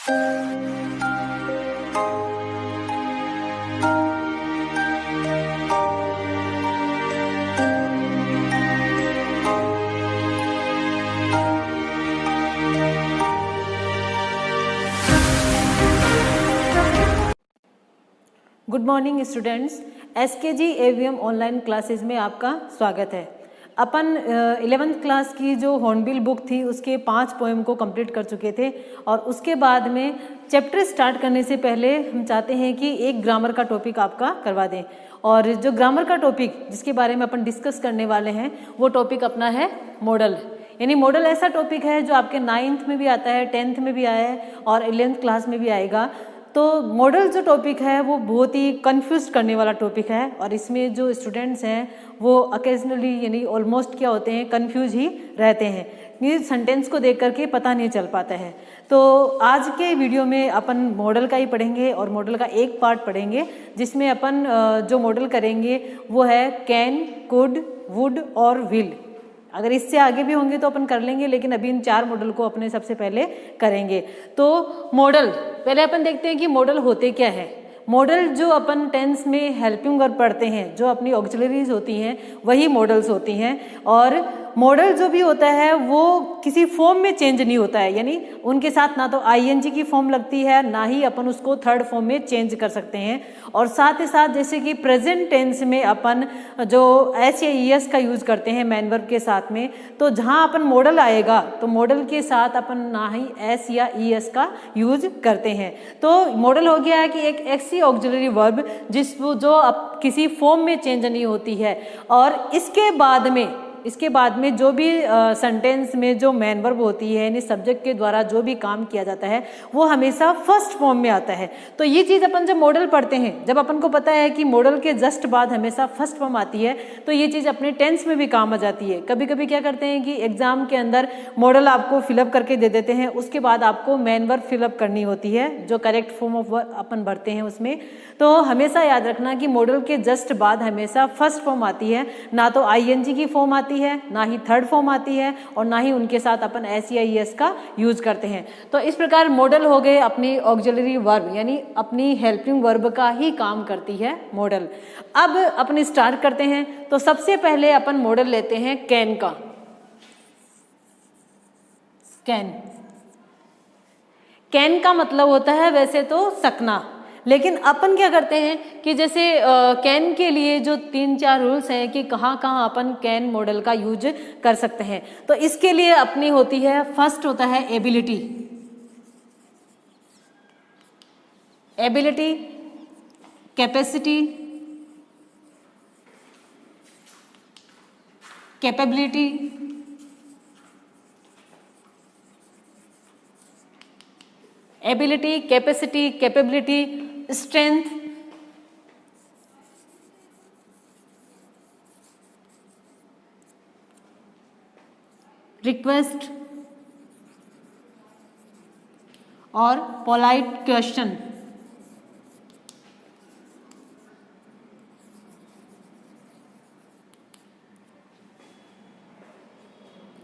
Good morning students, SKG AVM online classes में आपका स्वागत है। अपन 11th क्लास की जो हॉर्नबिल बुक थी उसके 5 पोएम को कंप्लीट कर चुके थे और उसके बाद में चैप्टर स्टार्ट करने से पहले हम चाहते हैं कि एक ग्रामर का टॉपिक आपका करवा दें। और जो ग्रामर का टॉपिक जिसके बारे में अपन डिस्कस करने वाले हैं वो टॉपिक अपना है मॉडल। यानी मॉडल ऐसा टॉपिक है जो आपके 9th में भी आता है, 10th में भी आया है और 11th क्लास में भी आएगा। तो मॉडल जो टॉपिक है वो बहुत ही कंफ्यूज करने वाला टॉपिक है और इसमें जो स्टूडेंट्स हैं वो ओकेजनली यानी ऑलमोस्ट क्या होते हैं, कंफ्यूज ही रहते हैं। ये सेंटेंस को देख करके पता नहीं चल पाता है। तो आज के वीडियो में अपन मॉडल का ही पढ़ेंगे और मॉडल का एक पार्ट पढ़ेंगे जिसमें अपन जो मॉडल करेंगे वो है कैन, कुड, वुड और विल। अगर इससे आगे भी होंगे तो अपन कर लेंगे, लेकिन अभी इन 4 मॉडल को अपने सबसे पहले करेंगे। तो मॉडल पहले अपन देखते हैं कि मॉडल होते क्या है। मॉडल जो अपन टेंस में हेल्पिंग वर्ब पढ़ते हैं, जो अपनी ऑक्सिलरीज होती हैं वही मॉडल्स होती हैं। और मॉडल जो भी होता है वो किसी फॉर्म में चेंज नहीं होता है, यानी उनके साथ ना तो आईएनजी की फॉर्म लगती है ना ही अपन उसको थर्ड फॉर्म में चेंज कर सकते हैं। और साथ ही साथ जैसे कि प्रेजेंट टेंस में अपन जो एस या ईएस का यूज करते हैं मैन वर्ब के साथ में, तो जहां अपन मॉडल आएगा तो मॉडल के साथ अपन ना ही एस या ईएस का यूज करते हैं। तो मॉडल हो गया है कि एक ऐसी ऑक्सिलरी वर्ब जो अब किसी फॉर्म में चेंज नहीं होती है और इसके बाद में जो भी सेंटेंस में जो मैन वर्ब होती है यानी सब्जेक्ट के द्वारा जो भी काम किया जाता है वो हमेशा फर्स्ट फॉर्म में आता है। तो ये चीज़ अपन जब मॉडल पढ़ते हैं, जब अपन को पता है कि मॉडल के जस्ट बाद हमेशा फर्स्ट फॉर्म आती है, तो ये चीज़ अपने टेंस में भी काम आ जाती है। कभी कभी क्या करते हैं कि एग्जाम के अंदर मॉडल आपको फिलअप करके दे देते हैं, उसके बाद आपको मैन वर्ब फिलअप करनी होती है जो करेक्ट फॉर्म ऑफ वर्ब अपन भरते हैं उसमें। तो हमेशा याद रखना कि मॉडल के जस्ट बाद हमेशा फर्स्ट फॉर्म आती है, ना तो आईएनजी की फॉर्म आती है, ना ही थर्ड फॉर्म आती है और ना ही उनके साथ अपन एस या ईएस का यूज करते हैं। तो इस प्रकार मॉडल हो गए अपनी ऑक्सिलरी वर्ब यानी अपनी हेल्पिंग वर्ब का ही काम करती है मॉडल। अब अपन स्टार्ट करते हैं। तो सबसे पहले अपन मॉडल लेते हैं कैन का। कैन का मतलब होता है वैसे तो सकना, लेकिन अपन क्या करते हैं कि जैसे कैन के लिए जो 3-4 रूल्स हैं कि कहाँ कहाँ अपन कैन मॉडल का यूज कर सकते हैं। तो इसके लिए अपनी होती है, फर्स्ट होता है ability, capacity, capability, ability, capacity, capability, strength, request और polite question.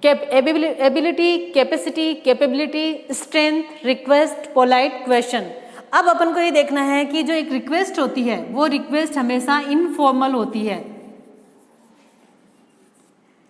Ability, capacity, capability, strength, request, polite question. अब अपन को ये देखना है कि जो एक रिक्वेस्ट होती है वो रिक्वेस्ट हमेशा इनफॉर्मल होती है,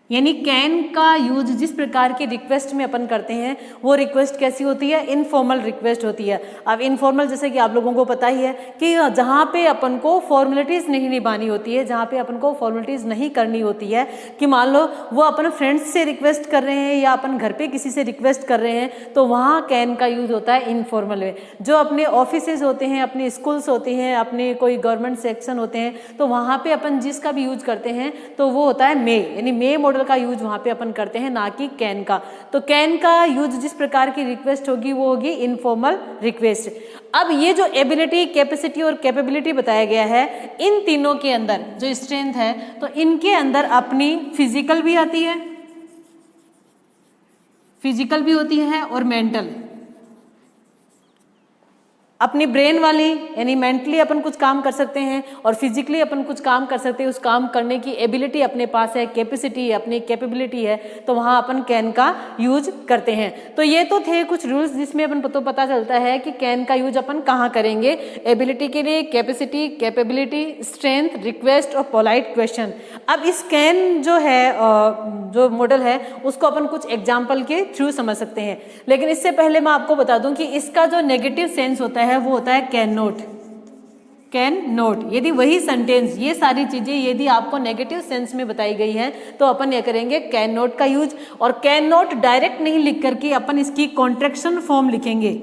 यानी कैन का यूज जिस प्रकार की रिक्वेस्ट में अपन करते हैं वो रिक्वेस्ट कैसी होती है, इनफॉर्मल रिक्वेस्ट होती है। अब इनफॉर्मल जैसे कि आप लोगों को पता ही है कि जहाँ पे अपन को फॉर्मेलिटीज नहीं निभानी होती है, जहाँ पे अपन को फॉर्मेलिटीज नहीं करनी होती है, कि मान लो वो अपन फ्रेंड्स से रिक्वेस्ट कर रहे हैं या अपन घर पे किसी से रिक्वेस्ट कर रहे हैं, तो वहाँ कैन का यूज होता है इनफॉर्मल में। जो अपने ऑफिसेज होते हैं, अपने स्कूल्स होते हैं, अपने कोई गवर्नमेंट सेक्शन होते हैं, तो वहाँ पे अपन जिसका भी यूज करते हैं तो वो होता है मे, यानी मे मॉडल का यूज वहां पे अपन करते हैं, ना कि कैन का। तो कैन का यूज जिस प्रकार की रिक्वेस्ट होगी वो होगी इनफॉर्मल रिक्वेस्ट। अब ये जो एबिलिटी, कैपेसिटी और कैपेबिलिटी बताया गया है, इन तीनों के अंदर जो स्ट्रेंथ है तो इनके अंदर अपनी फिजिकल भी आती है, फिजिकल भी होती है और मेंटल। अपनी ब्रेन वाली यानी मेंटली अपन कुछ काम कर सकते हैं और फिजिकली अपन कुछ काम कर सकते हैं, उस काम करने की एबिलिटी अपने पास है, कैपेसिटी है, अपनी कैपेबिलिटी है, तो वहाँ अपन कैन का यूज करते हैं। तो ये तो थे कुछ रूल्स जिसमें अपन तो पता चलता है कि कैन का यूज अपन कहाँ करेंगे, एबिलिटी के लिए, कैपेसिटी, कैपेबिलिटी, स्ट्रेंथ, रिक्वेस्ट और पोलाइट क्वेश्चन। अब इस कैन जो है जो मॉडल है उसको अपन कुछ एग्जाम्पल के थ्रू समझ सकते हैं, लेकिन इससे पहले मैं आपको बता दूं कि इसका जो नेगेटिव सेंस होता है वो होता है कैन नॉट। कैन नॉट, यदि वही सेंटेंस, ये सारी चीजें यदि आपको नेगेटिव सेंस में बताई गई है तो अपन ये करेंगे कैन नॉट का यूज। और कैन नॉट डायरेक्ट नहीं लिख करके अपन इसकी कॉन्ट्रैक्शन फॉर्म लिखेंगे।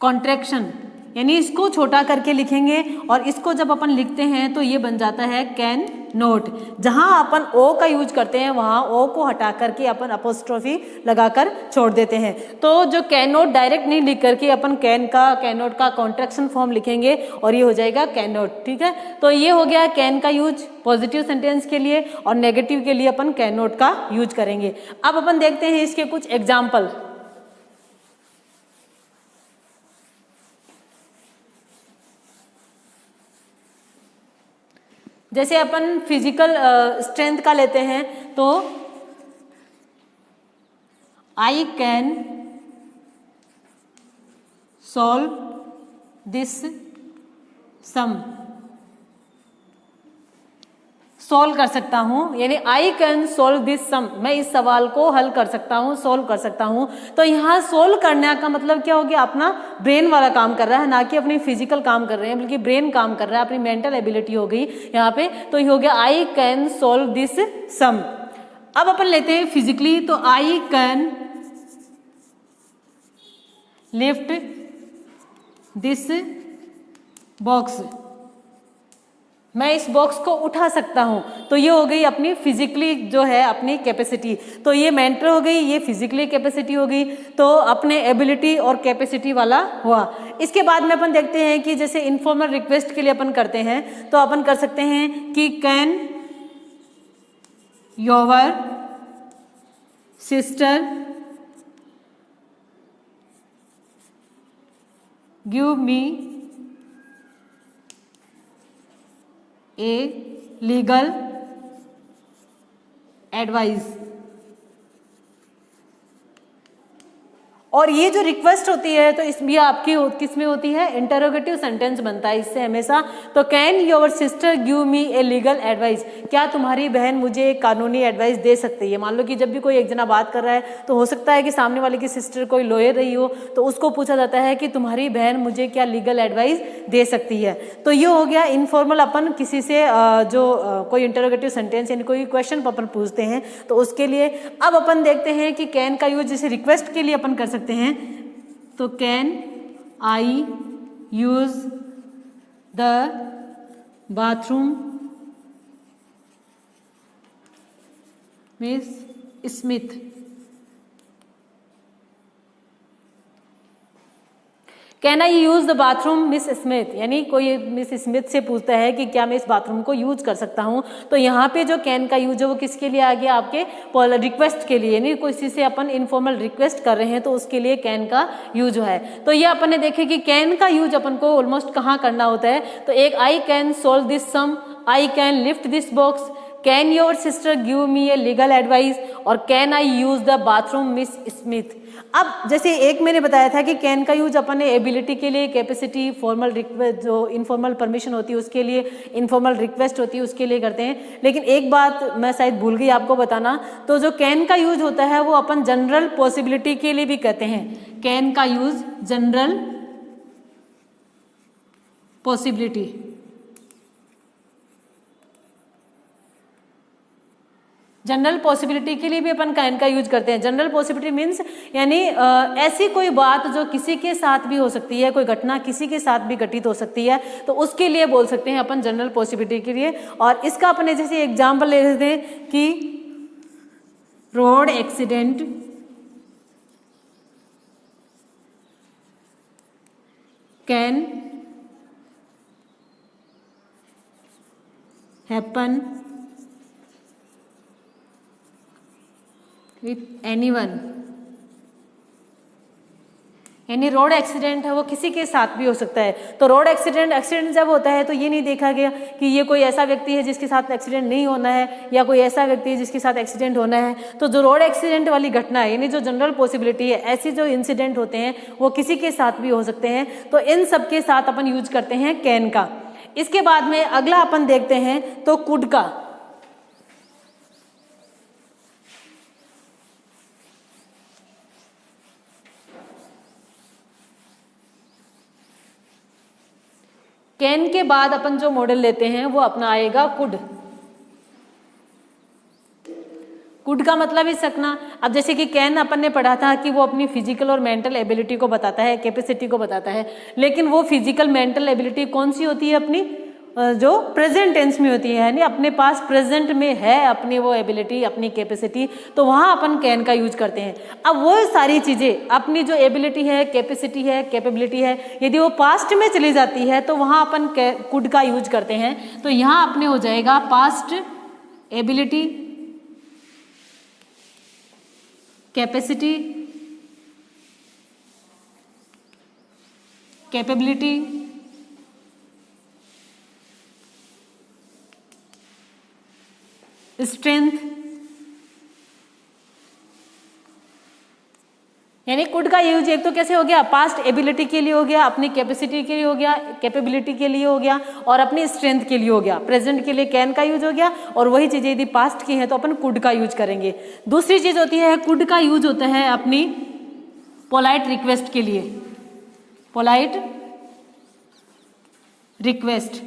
कॉन्ट्रैक्शन यानी इसको छोटा करके लिखेंगे और इसको जब अपन लिखते हैं तो ये बन जाता है कैन नॉट। जहां अपन ओ का यूज करते हैं वहां ओ को हटा करके अपन अपोस्ट्रोफी लगाकर छोड़ देते हैं। तो जो कैन नॉट डायरेक्ट नहीं लिख करके अपन कैन नॉट का कॉन्ट्रैक्शन फॉर्म लिखेंगे और ये हो जाएगा कैन नॉट। ठीक है, तो ये हो गया कैन का यूज पॉजिटिव सेंटेंस के लिए, और नेगेटिव के लिए अपन कैन नॉट का यूज करेंगे। अब अपन देखते हैं इसके कुछ एग्जाम्पल। जैसे अपन फिजिकल स्ट्रेंथ का लेते हैं तो I can solve this sum. Solve कर सकता हूं, यानी I can solve this sum, मैं इस सवाल को हल कर सकता हूं, सॉल्व कर सकता हूं। तो यहाँ सॉल्व करने का मतलब क्या हो गया, अपना ब्रेन वाला काम कर रहा है, ना कि अपनी फिजिकल काम कर रहे हैं, बल्कि ब्रेन काम कर रहा है, अपनी मेंटल एबिलिटी हो गई यहाँ पे। तो ये हो गया आई कैन सॉल्व दिस सम। अब अपन लेते हैं फिजिकली, तो I can lift this box, मैं इस बॉक्स को उठा सकता हूं। तो ये हो गई अपनी फिजिकली जो है अपनी कैपेसिटी। तो ये मेंटल हो गई, ये फिजिकली कैपेसिटी हो गई, तो अपने एबिलिटी और कैपेसिटी वाला हुआ। इसके बाद में अपन देखते हैं कि जैसे इनफॉर्मल रिक्वेस्ट के लिए अपन करते हैं तो अपन कर सकते हैं कि can your sister give me a legal advice. और ये जो रिक्वेस्ट होती है तो इसमें आपकी किस में होती है, इंटरोगेटिव सेंटेंस बनता है इससे हमेशा। तो can your sister give me a legal advice, क्या तुम्हारी बहन मुझे एक कानूनी एडवाइस दे सकती है। मान लो कि जब भी कोई एक जना बात कर रहा है तो हो सकता है कि सामने वाले की सिस्टर कोई लॉयर रही हो, तो उसको पूछा जाता है कि तुम्हारी बहन मुझे क्या लीगल एडवाइस दे सकती है। तो ये हो गया इनफॉर्मल, अपन किसी से जो कोई इंटरोगेटिव सेंटेंस यानी कोई क्वेश्चन अपन पूछते हैं तो उसके लिए। अब अपन देखते हैं कि कैन का यूज जैसे रिक्वेस्ट के लिए अपन कर सकते हैं, तो can I use the bathroom Miss Smith. Can I use the bathroom Miss Smith, यानी कोई मिस स्मिथ से पूछता है कि क्या मैं इस बाथरूम को यूज कर सकता हूं। तो यहाँ पे जो कैन का यूज है वो किसके लिए आ गया, आपके रिक्वेस्ट के लिए, यानी किसी से अपन इनफॉर्मल रिक्वेस्ट कर रहे हैं तो उसके लिए कैन का यूज है। तो ये अपन ने देखे कि कैन का यूज अपन को ऑलमोस्ट कहाँ करना होता है। तो एक I can solve this sum, I can lift this box, can your sister give me a legal advice, और can I use the bathroom Miss Smith. अब जैसे एक मैंने बताया था कि कैन का यूज अपन ने एबिलिटी के लिए, कैपेसिटी, फॉर्मल रिक्वेस्ट, जो इनफॉर्मल परमिशन होती है उसके लिए, इनफॉर्मल रिक्वेस्ट होती है उसके लिए करते हैं। लेकिन एक बात मैं शायद भूल गई आपको बताना, तो जो कैन का यूज होता है वो अपन जनरल पॉसिबिलिटी के लिए भी कहते हैं। कैन का use general possibility, general possibility के लिए भी अपन कैन का यूज करते हैं। जनरल पॉसिबिलिटी मीन्स यानी ऐसी कोई बात जो किसी के साथ भी हो सकती है, कोई घटना किसी के साथ भी घटित हो सकती है, तो उसके लिए बोल सकते हैं अपन जनरल पॉसिबिलिटी के लिए। और इसका अपने जैसे एग्जाम्पल ले लेते हैं कि road accident can happen with anyone यानी रोड एक्सीडेंट है वो किसी के साथ भी हो सकता है। तो रोड एक्सीडेंट जब होता है तो ये नहीं देखा गया कि ये कोई ऐसा व्यक्ति है जिसके साथ एक्सीडेंट नहीं होना है या कोई ऐसा व्यक्ति है जिसके साथ एक्सीडेंट होना है। तो जो रोड एक्सीडेंट वाली घटना है यानी जो जनरल पॉसिबिलिटी है, ऐसे जो इंसिडेंट होते हैं वो किसी के साथ भी हो सकते हैं। तो इन सब के साथ अपन यूज करते हैं कैन का। इसके बाद में अगला अपन देखते हैं तो कुड का। कैन के बाद अपन जो मॉडल लेते हैं वो अपना आएगा कुड। कुड का मतलब ही सकना। अब जैसे कि कैन अपन ने पढ़ा था कि वो अपनी फिजिकल और मेंटल एबिलिटी को बताता है, कैपेसिटी को बताता है, लेकिन वो फिजिकल मेंटल एबिलिटी कौन सी होती है अपनी, जो प्रेजेंट टेंस में होती है, यानी अपने पास प्रेजेंट में है अपनी वो एबिलिटी, अपनी कैपेसिटी, तो वहां अपन कैन का यूज करते हैं। अब वो सारी चीजें अपनी जो एबिलिटी है, कैपेसिटी है, कैपेबिलिटी है, यदि वो पास्ट में चली जाती है तो वहां अपन कुड का यूज करते हैं। तो यहां अपने हो जाएगा past ability, capacity, capability, strength. यानी कुड का यूज एक तो कैसे हो गया, पास्ट एबिलिटी के लिए हो गया, अपनी कैपेसिटी के लिए हो गया, कैपेबिलिटी के लिए हो गया और अपनी स्ट्रेंथ के लिए हो गया। प्रेजेंट के लिए कैन का यूज हो गया और वही चीजें यदि पास्ट की है तो अपन कुड का यूज करेंगे। दूसरी चीज होती है कुड का यूज होता है अपनी पोलाइट रिक्वेस्ट के लिए। पोलाइट रिक्वेस्ट,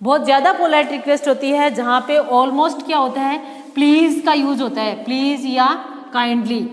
बहुत ज्यादा पोलाइट रिक्वेस्ट होती है जहां पे ऑलमोस्ट क्या होता है, प्लीज का यूज होता है, प्लीज या काइंडली।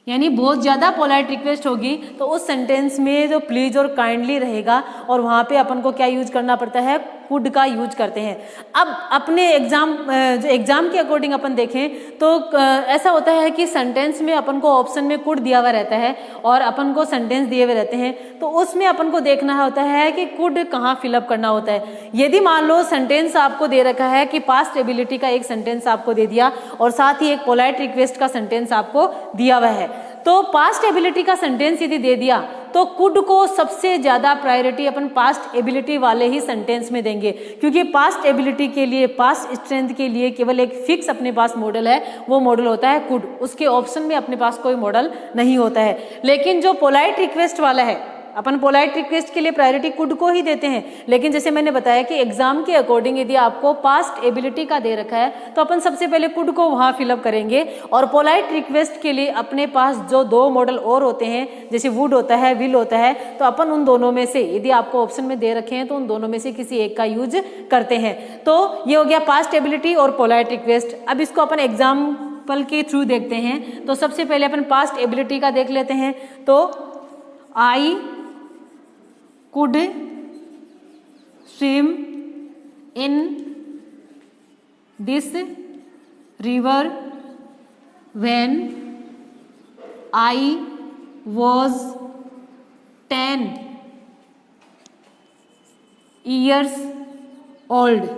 यानी बहुत ज्यादा पोलाइट रिक्वेस्ट होगी तो उस सेंटेंस में जो प्लीज और काइंडली रहेगा और वहां पे अपन को क्या यूज करना पड़ता है, कुड का यूज करते हैं। अब अपने एग्जाम के अकॉर्डिंग अपन देखें तो ऐसा होता है कि सेंटेंस में अपन को ऑप्शन में कुड दिया हुआ रहता है और अपन को सेंटेंस दिए हुए रहते हैं, तो उसमें अपन को देखना होता है कि कुड कहाँ फिलअप करना होता है। यदि मान लो सेंटेंस आपको दे रखा है कि पास्ट एबिलिटी का एक सेंटेंस आपको दे दिया और साथ ही एक पोलाइट रिक्वेस्ट का सेंटेंस आपको दिया हुआ है, तो पास्ट एबिलिटी का सेंटेंस यदि दे दिया तो कुड को सबसे ज्यादा प्रायोरिटी अपन पास्ट एबिलिटी वाले ही सेंटेंस में देंगे, क्योंकि पास्ट एबिलिटी के लिए, पास्ट स्ट्रेंथ के लिए केवल एक फिक्स अपने पास मॉडल है, वो मॉडल होता है कुड। उसके ऑप्शन में अपने पास कोई मॉडल नहीं होता है। लेकिन जो पोलाइट रिक्वेस्ट वाला है, अपन पोलाइट रिक्वेस्ट के लिए प्रायोरिटी कुड को ही देते हैं। लेकिन जैसे मैंने बताया कि एग्जाम के अकॉर्डिंग यदि आपको पास्ट एबिलिटी का दे रखा है तो अपन सबसे पहले कुड को वहां फिलअप करेंगे, और पोलाइट रिक्वेस्ट के लिए अपने पास जो दो मॉडल और होते हैं, जैसे वुड होता है, विल होता है, तो अपन उन दोनों में से, यदि आपको ऑप्शन में दे रखे हैं तो उन दोनों में से किसी एक का यूज करते हैं। तो ये हो गया पास्ट एबिलिटी और पोलाइट रिक्वेस्ट। अब इसको अपन एग्जाम्पल के थ्रू देखते हैं। तो सबसे पहले अपन पास्ट एबिलिटी का देख लेते हैं। तो आई could swim in this river when I was 10 years old।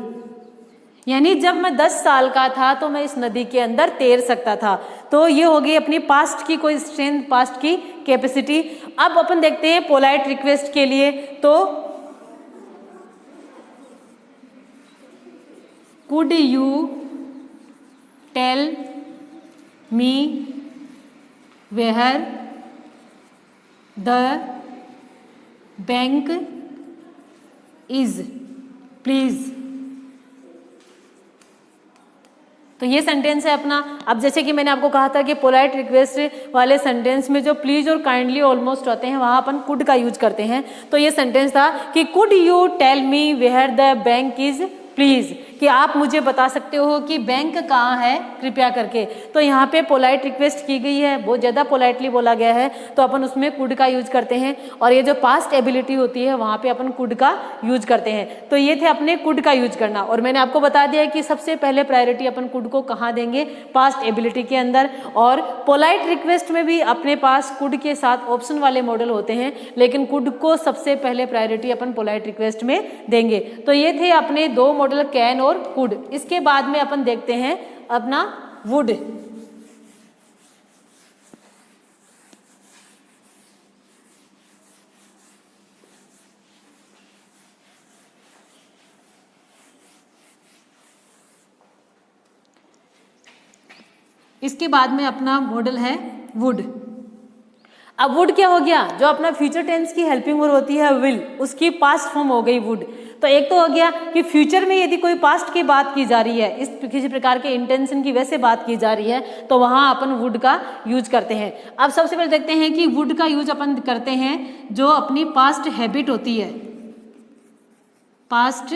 यानी जब मैं 10 साल का था तो मैं इस नदी के अंदर तैर सकता था। तो ये हो गई अपनी पास्ट की कोई स्ट्रेंथ, पास्ट की कैपेसिटी। अब अपन देखते हैं पोलाइट रिक्वेस्ट के लिए। तो could you tell me where the bank is please. तो ये सेंटेंस है अपना। अब जैसे कि मैंने आपको कहा था कि पोलाइट रिक्वेस्ट वाले सेंटेंस में जो प्लीज और काइंडली ऑलमोस्ट होते हैं वहां अपन कुड का यूज करते हैं। तो ये सेंटेंस था कि could you tell me where the bank is please, कि आप मुझे बता सकते हो कि बैंक कहाँ है कृपया करके। तो यहाँ पे पोलाइट रिक्वेस्ट की गई है, बहुत ज़्यादा पोलाइटली बोला गया है, तो अपन उसमें कुड का यूज करते हैं। और ये जो पास्ट एबिलिटी होती है वहाँ पे अपन कुड का यूज करते हैं। तो ये थे अपने कुड का यूज करना। और मैंने आपको बता दिया कि सबसे पहले प्रायोरिटी अपन कुड को कहाँ देंगे, पास्ट एबिलिटी के अंदर। और पोलाइट रिक्वेस्ट में भी अपने पास कुड के साथ ऑप्शन वाले मॉडल होते हैं, लेकिन कुड को सबसे पहले प्रायोरिटी अपन पोलाइट रिक्वेस्ट में देंगे। तो ये थे अपने दो मॉडल, कैन और कुड। इसके बाद में अपन देखते हैं अपना वुड। इसके बाद में अपना मॉडल है वुड। अब वुड क्या हो गया, जो अपना फ्यूचर टेंस की हेल्पिंग वर्ब होती है विल, उसकी पास्ट फॉर्म हो गई वुड। तो एक तो हो गया कि फ्यूचर में यदि कोई पास्ट की बात की जा रही है, इस किसी प्रकार के इंटेंशन की वैसे बात की जा रही है, तो वहां अपन वुड का यूज करते हैं। अब सबसे पहले देखते हैं कि वुड का यूज अपन करते हैं जो अपनी पास्ट हैबिट होती है, पास्ट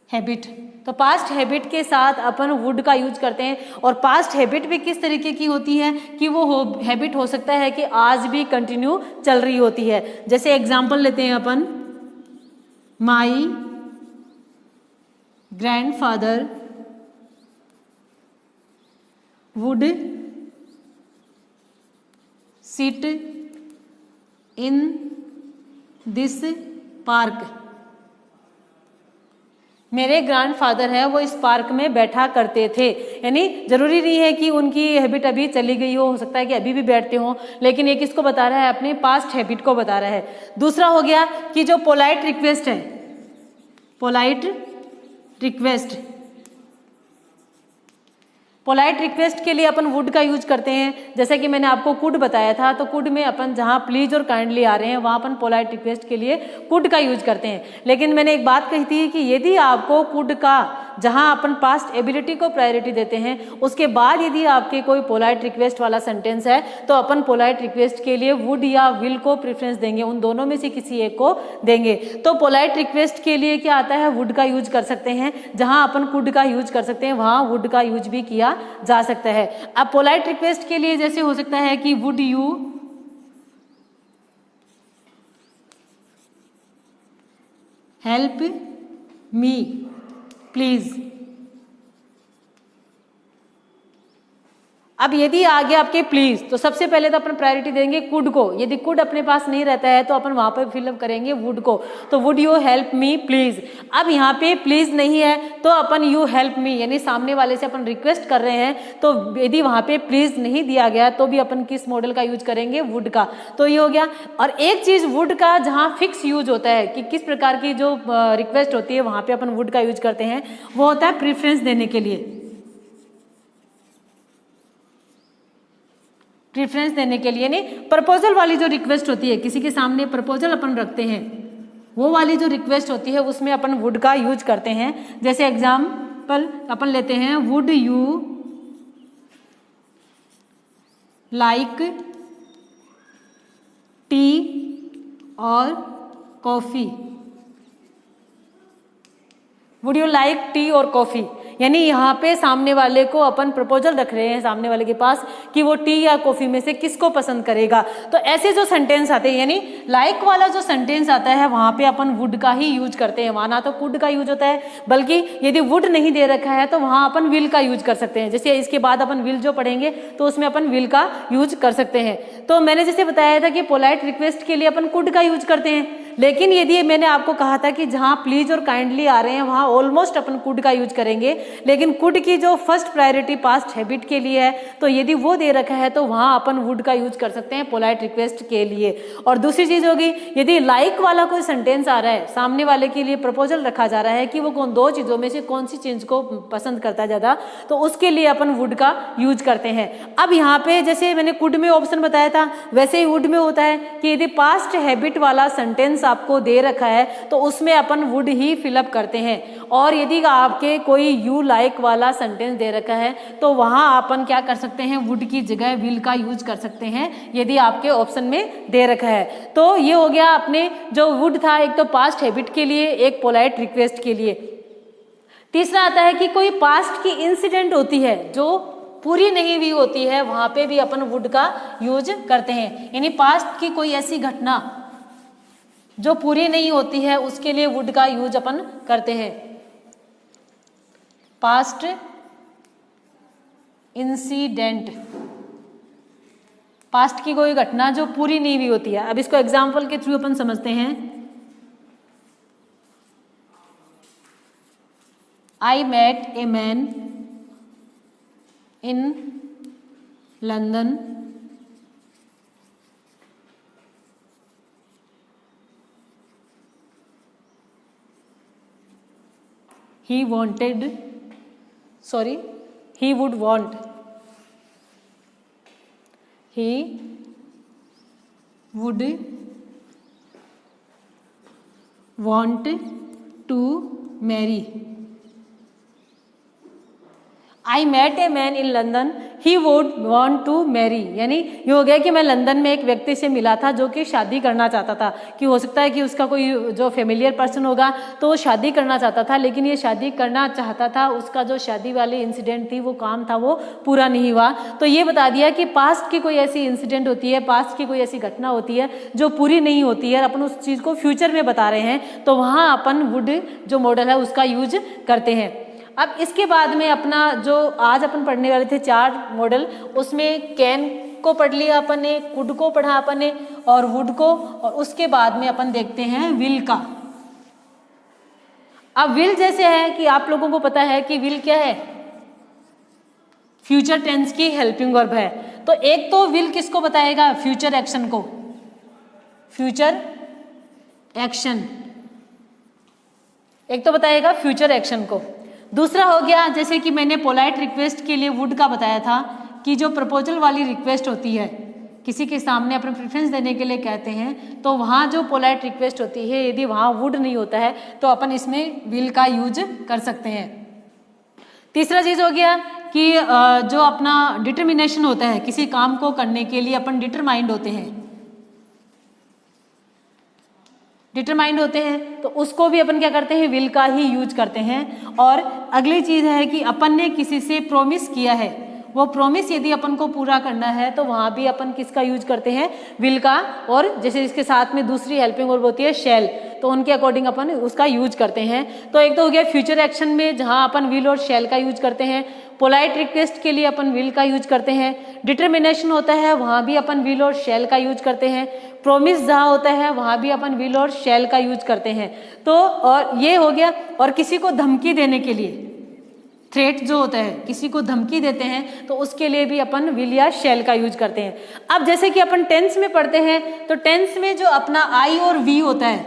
हैबिट। तो पास्ट हैबिट के साथ अपन वुड का यूज करते हैं। और पास्ट हैबिट भी किस तरीके की होती है कि वो हैबिट हो सकता है कि आज भी कंटिन्यू चल रही होती है। जैसे एग्जांपल लेते हैं अपन, my grandfather would sit in this park. मेरे ग्रैंडफादर है वो इस पार्क में बैठा करते थे। यानी जरूरी नहीं है कि उनकी हैबिट अभी चली गई हो सकता है कि अभी भी बैठते हो, लेकिन ये किसको बता रहा है, अपने पास्ट हैबिट को बता रहा है। दूसरा हो गया कि जो पोलाइट रिक्वेस्ट है, पोलाइट रिक्वेस्ट, पोलाइट रिक्वेस्ट के लिए अपन वुड का यूज करते हैं। जैसे कि मैंने आपको कुड बताया था, तो कुड में अपन जहां प्लीज और काइंडली आ रहे हैं वहां अपन पोलाइट रिक्वेस्ट के लिए कुड का यूज करते हैं। लेकिन मैंने एक बात कही थी कि यदि आपको कुड का, जहां अपन पास्ट एबिलिटी को प्रायोरिटी देते हैं, उसके बाद यदि आपके कोई पोलाइट रिक्वेस्ट वाला सेंटेंस है तो अपन पोलाइट रिक्वेस्ट के लिए वुड या विल को प्रेफरेंस देंगे, उन दोनों में से किसी एक को देंगे। तो पोलाइट रिक्वेस्ट के लिए क्या आता है, वुड का यूज कर सकते हैं। जहां अपन कुड का यूज कर सकते हैं वहां वुड का यूज भी किया जा सकता है। अब पोलाइट रिक्वेस्ट के लिए जैसे हो सकता है कि would you help me please. अब यदि आ गया आपके प्लीज, तो सबसे पहले तो अपन प्रायोरिटी देंगे कुड को। यदि कुड अपने पास नहीं रहता है तो अपन वहां पर फिलअप करेंगे वुड को। तो would you help me please. अब यहाँ पे प्लीज नहीं है तो अपन यू हेल्प मी, यानी सामने वाले से अपन रिक्वेस्ट कर रहे हैं, तो यदि वहां पे प्लीज नहीं दिया गया तो भी अपन किस मॉडल का यूज करेंगे, वुड का। तो ये हो गया। और एक चीज वुड का जहां फिक्स यूज होता है कि किस प्रकार की जो रिक्वेस्ट होती है वहां पे अपन वुड का यूज करते हैं, वो होता है प्रेफरेंस देने के लिए। प्रेफरेंस देने के लिए, नहीं प्रपोजल वाली जो रिक्वेस्ट होती है, किसी के सामने प्रपोजल अपन रखते हैं, वो वाली जो रिक्वेस्ट होती है उसमें अपन वुड का यूज करते हैं। जैसे एग्जाम्पल अपन लेते हैं, वुड यू लाइक टी और coffee. Would you like T और कॉफी, यानी यहाँ पे सामने वाले को अपन प्रपोजल रख रहे हैं सामने वाले के पास कि वो टी या कॉफी में से किसको पसंद करेगा। तो ऐसे जो सेंटेंस आते हैं, यानी लाइक वाला जो सेंटेंस आता है वहां पे अपन वुड का ही यूज करते हैं। वहां ना तो कुड का यूज होता है, बल्कि यदि वुड नहीं दे रखा है तो वहां अपन विल का यूज कर सकते हैं। जैसे इसके बाद अपन विल जो पढ़ेंगे तो उसमें अपन विल का यूज कर सकते हैं। तो मैंने जैसे बताया था कि पोलाइट रिक्वेस्ट के लिए अपन कुड का यूज करते हैं, लेकिन यदि मैंने आपको कहा था कि जहां प्लीज और काइंडली आ रहे हैं वहां ऑलमोस्ट अपन कुड का यूज करेंगे, लेकिन कुड की जो फर्स्ट प्रायोरिटी पास्ट हैबिट के लिए है, तो यदि वो दे रखा है तो वहां अपन वुड का यूज कर सकते हैं पोलाइट रिक्वेस्ट के लिए। और दूसरी चीज होगी, यदि लाइक वाला कोई सेंटेंस आ रहा है, सामने वाले के लिए प्रपोजल रखा जा रहा है कि वो कौन दो चीजों में से कौन सी चीज को पसंद करता है ज्यादा, तो उसके लिए अपन वुड का यूज करते हैं। अब यहाँ पे जैसे मैंने कुड में ऑप्शन बताया था, वैसे ही वुड में होता है कि यदि पास्ट हैबिट वाला सेंटेंस आपको दे रखा है तो उसमें अपन वुड ही फिलअप करते हैं। और यदि आपके कोई यू लाइक वाला सेंटेंस दे रखा है तो वहां अपन क्या कर सकते हैं, वुड की जगह विल का यूज कर सकते हैं यदि आपके ऑप्शन में दे रखा है। तो ये हो गया अपने जो वुड था, एक तो पास्ट हैबिट के लिए, एक पोलाइट रिक्वेस्ट के लिए। तीसरा आता है कि कोई पास्ट की इंसिडेंट होती है जो पूरी नहीं हुई होती है, वहां पे भी अपन वुड का यूज करते हैं। यानी पास्ट की कोई ऐसी घटना जो पूरी नहीं होती है उसके लिए वुड का यूज अपन करते हैं। पास्ट इंसिडेंट, पास्ट की कोई घटना जो पूरी नहीं हुई होती है। अब इसको एग्जाम्पल के थ्रू अपन समझते हैं। I met a man in London he would want he would want to marry. I met a man in London, he would want to marry. यानी ये हो गया कि मैं लंदन में एक व्यक्ति से मिला था जो कि शादी करना चाहता था, कि हो सकता है कि उसका कोई जो फेमिलियर पर्सन होगा तो वो शादी करना चाहता था, लेकिन ये शादी करना चाहता था, उसका जो शादी वाली इंसिडेंट थी, वो काम था, वो पूरा नहीं हुआ। तो ये बता दिया कि पास्ट की कोई ऐसी इंसिडेंट होती है, पास्ट की कोई ऐसी घटना होती है जो पूरी नहीं होती है, अपन उस चीज़ को फ्यूचर में बता रहे हैं, तो वहाँ अपन वुड जो मॉडल है उसका यूज करते हैं। अब इसके बाद में अपना जो आज अपन पढ़ने वाले थे 4 मॉडल, उसमें कैन को पढ़ लिया अपन ने, कुड को पढ़ा अपन ने और वुड को, और उसके बाद में अपन देखते हैं विल का। अब विल जैसे है कि आप लोगों को पता है कि विल क्या है, फ्यूचर टेंस की हेल्पिंग वर्ब है। तो एक तो विल किसको बताएगा, फ्यूचर एक्शन को, फ्यूचर एक्शन एक तो बताएगा फ्यूचर एक्शन को। दूसरा हो गया, जैसे कि मैंने पोलाइट रिक्वेस्ट के लिए वुड का बताया था, कि जो प्रपोजल वाली रिक्वेस्ट होती है, किसी के सामने अपने प्रेफरेंस देने के लिए कहते हैं, तो वहाँ जो पोलाइट रिक्वेस्ट होती है, यदि वहाँ वुड नहीं होता है तो अपन इसमें विल का यूज कर सकते हैं। तीसरा चीज़ हो गया कि जो अपना डिटर्मिनेशन होता है, किसी काम को करने के लिए अपन डिटरमाइंड होते हैं, डिटरमाइंड होते हैं, तो उसको भी अपन क्या करते हैं, विल का ही यूज करते हैं। और अगली चीज़ है कि अपन ने किसी से प्रॉमिस किया है, वो प्रॉमिस यदि अपन को पूरा करना है तो वहाँ भी अपन किसका यूज करते हैं, विल का। और जैसे इसके साथ में दूसरी हेल्पिंग वर्ब होती है शैल, तो उनके अकॉर्डिंग अपन उसका यूज करते हैं। तो एक तो हो गया फ्यूचर एक्शन में जहाँ अपन विल और शैल का यूज करते हैं, पोलाइट रिक्वेस्ट के लिए अपन विल का यूज करते हैं, डिटर्मिनेशन होता है वहाँ भी अपन विल और शैल का यूज करते हैं, प्रॉमिस जहाँ होता है वहाँ भी अपन विल और शैल का यूज करते हैं। तो और ये हो गया। और किसी को धमकी देने के लिए, थ्रेट जो होता है, किसी को धमकी देते हैं, तो उसके लिए भी अपन विल या शैल का यूज करते हैं। अब जैसे कि अपन टेंस में पढ़ते हैं, तो टेंस में जो अपना आई और वी होता है,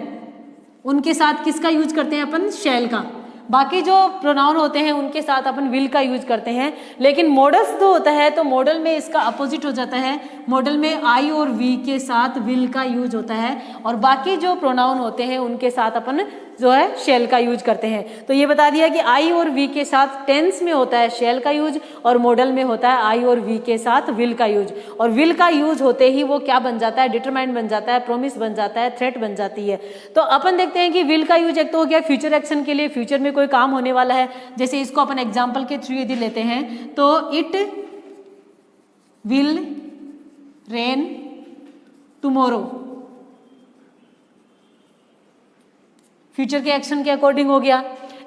उनके साथ किसका यूज करते हैं अपन, शैल का। बाकी जो प्रोनाउन होते हैं उनके साथ अपन विल का यूज करते हैं। लेकिन मॉडल्स जो होता है, तो मॉडल में इसका अपोजिट हो जाता है, मॉडल में आई और वी के साथ विल का यूज होता है, और बाकी जो प्रोनाउन होते हैं उनके साथ अपन जो है शैल का यूज करते हैं। तो ये बता दिया कि आई और वी के साथ टेंस में होता है शैल का यूज, और मॉडल में होता है आई और वी के साथ विल का यूज। और विल का यूज होते ही वो क्या बन जाता है, डिटरमाइंड बन जाता है, प्रॉमिस बन जाता है, थ्रेट बन जाती है। तो अपन देखते हैं कि विल का यूज एक तो हो गया फ्यूचर एक्शन के लिए, फ्यूचर में कोई काम होने वाला है, जैसे इसको अपन एग्जाम्पल के थ्रू यदि लेते हैं, तो it will rain tomorrow, future के एक्शन के अकॉर्डिंग हो गया।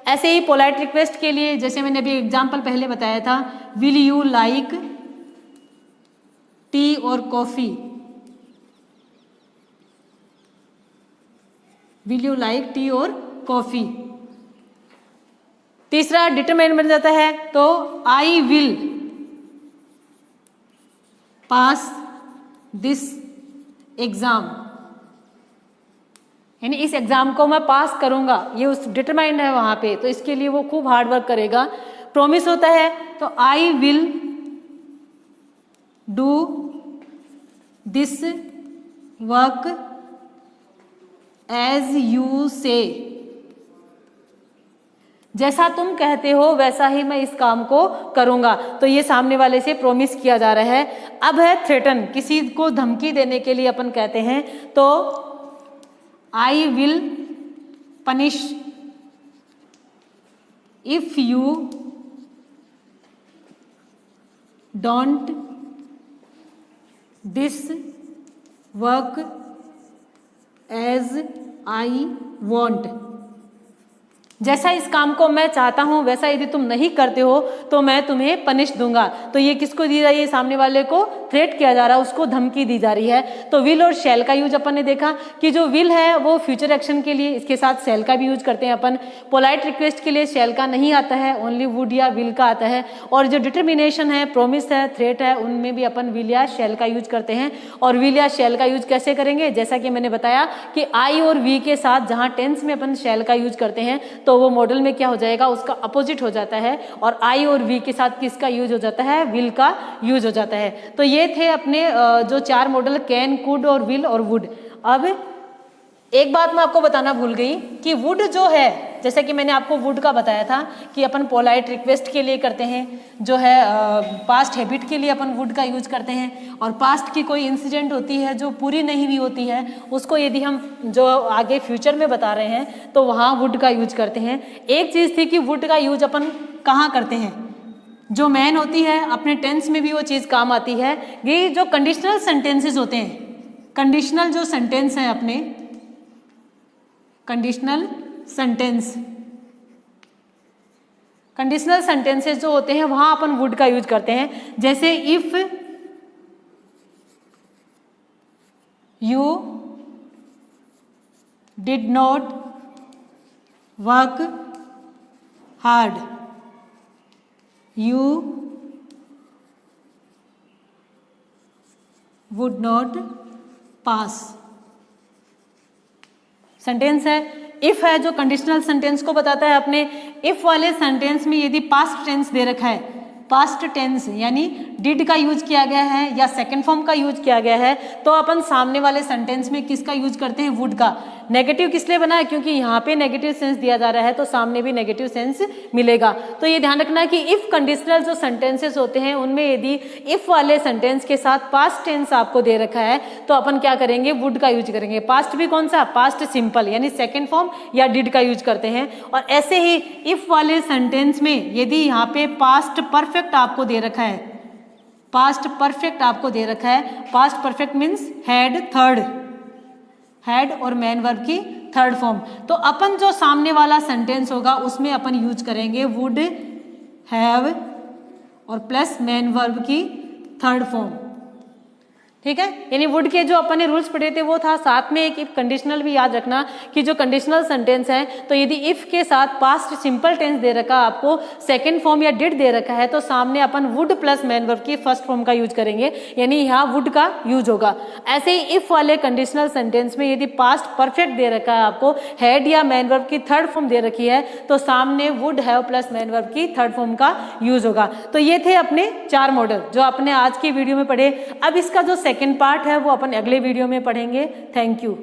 ऐसे ही पोलाइट रिक्वेस्ट के लिए, जैसे मैंने अभी एग्जाम्पल पहले बताया था, विल यू लाइक टी और coffee, will you like T और कॉफी। तीसरा डिटरमाइन बन जाता है, तो I will pass this exam, यानी इस एग्जाम को मैं पास करूंगा, ये उस डिटरमाइंड है वहां पे, तो इसके लिए वो खूब हार्ड वर्क करेगा। प्रॉमिस होता है, तो I will do this work as you say, जैसा तुम कहते हो वैसा ही मैं इस काम को करूंगा। तो ये सामने वाले से प्रॉमिस किया जा रहा है। अब है थ्रेटन, किसी को धमकी देने के लिए अपन कहते हैं, तो I will punish if you don't this work as I want, जैसा इस काम को मैं चाहता हूं वैसा यदि तुम नहीं करते हो तो मैं तुम्हें पनिश दूंगा। तो ये किसको दी जा रही है, सामने वाले को थ्रेट किया जा रहा है, उसको धमकी दी जा रही है। तो विल और शैल का यूज अपन ने देखा कि जो विल है वो फ्यूचर एक्शन के लिए, इसके साथ शैल का भी यूज करते हैं अपन। पोलाइट रिक्वेस्ट के लिए शैल का नहीं आता है, ओनली वुड या विल का आता है। और जो डिटर्मिनेशन है, प्रोमिस है, थ्रेट है, उनमें भी अपन विल या शैल का यूज करते हैं। और विल या शैल का यूज कैसे करेंगे, जैसा कि मैंने बताया कि आई और वी के साथ जहां टेंस में अपन शैल का यूज करते हैं तो वो मॉडल में क्या हो जाएगा, उसका अपोजिट हो जाता है और आई और वी के साथ किसका यूज हो जाता है, विल का यूज हो जाता है। तो ये थे अपने जो 4 मॉडल, कैन, कुड और विल और वुड। अब एक बात मैं आपको बताना भूल गई कि वुड जो है, जैसे कि मैंने आपको वुड का बताया था कि अपन पोलाइट रिक्वेस्ट के लिए करते हैं, जो है पास्ट हैबिट के लिए अपन वुड का यूज करते हैं, और पास्ट की कोई इंसिडेंट होती है जो पूरी नहीं हुई होती है, उसको यदि हम जो आगे फ्यूचर में बता रहे हैं तो वहाँ वुड का यूज करते हैं। एक चीज़ थी कि वुड का यूज अपन कहाँ करते हैं, जो मैन होती है अपने टेंस में भी वो चीज़ काम आती है। ये जो कंडीशनल सेंटेंसेस होते हैं, कंडीशनल जो सेंटेंस है अपने, कंडीशनल सेंटेंसेस जो होते हैं वहां अपन वुड का यूज करते हैं। जैसे if you did not work hard, you would not pass. Sentence है, इफ है जो कंडीशनल सेंटेंस को बताता है। अपने इफ वाले सेंटेंस में यदि पास्ट टेंस दे रखा है, पास्ट टेंस यानी डिड का यूज किया गया है या सेकंड फॉर्म का यूज किया गया है, तो अपन सामने वाले सेंटेंस में किसका यूज करते हैं, वुड का। नेगेटिव किस लिए बना है, क्योंकि यहाँ पे नेगेटिव सेंस दिया जा रहा है तो सामने भी नेगेटिव सेंस मिलेगा। तो ये ध्यान रखना है कि इफ कंडीशनल जो सेंटेंसेस होते हैं उनमें यदि इफ वाले सेंटेंस के साथ पास्ट टेंस आपको दे रखा है तो अपन क्या करेंगे, वुड का यूज करेंगे। पास्ट भी कौन सा, पास्ट सिंपल यानी सेकेंड फॉर्म या डिड का यूज करते हैं। और ऐसे ही इफ वाले सेंटेंस में यदि यहाँ पे पास्ट परफेक्ट आपको दे रखा है, पास्ट परफेक्ट आपको दे रखा है, past perfect means had, third, had और मैन वर्ब की थर्ड फॉर्म, तो अपन जो सामने वाला सेंटेंस होगा उसमें अपन यूज करेंगे वुड हैव और प्लस मैन वर्ब की थर्ड फॉर्म। ठीक है, यानी वुड के जो अपन ने रूल्स पढ़े थे वो था, साथ में एक इफ कंडीशनल भी याद रखना कि जो कंडीशनल सेंटेंस है तो यदि इफ के साथ पास्ट सिंपल टेंस दे रखा, आपको सेकंड फॉर्म या डिड दे रखा है, तो सामने अपन वुड प्लस मैन वर्ब की फर्स्ट फॉर्म का यूज करेंगे, यानी यहाँ वुड का यूज होगा। ऐसे ही इफ वाले कंडीशनल सेंटेंस में यदि पास्ट परफेक्ट दे रखा है, आपको हैड या मैन वर्ब की थर्ड फॉर्म दे रखी है, तो सामने would have plus man verb की थर्ड फॉर्म का यूज होगा। तो ये थे अपने 4 मॉडल जो आपने आज की वीडियो में पढ़े। अब इसका जो सेकेंड पार्ट है वो अपन अगले वीडियो में पढ़ेंगे। Thank you.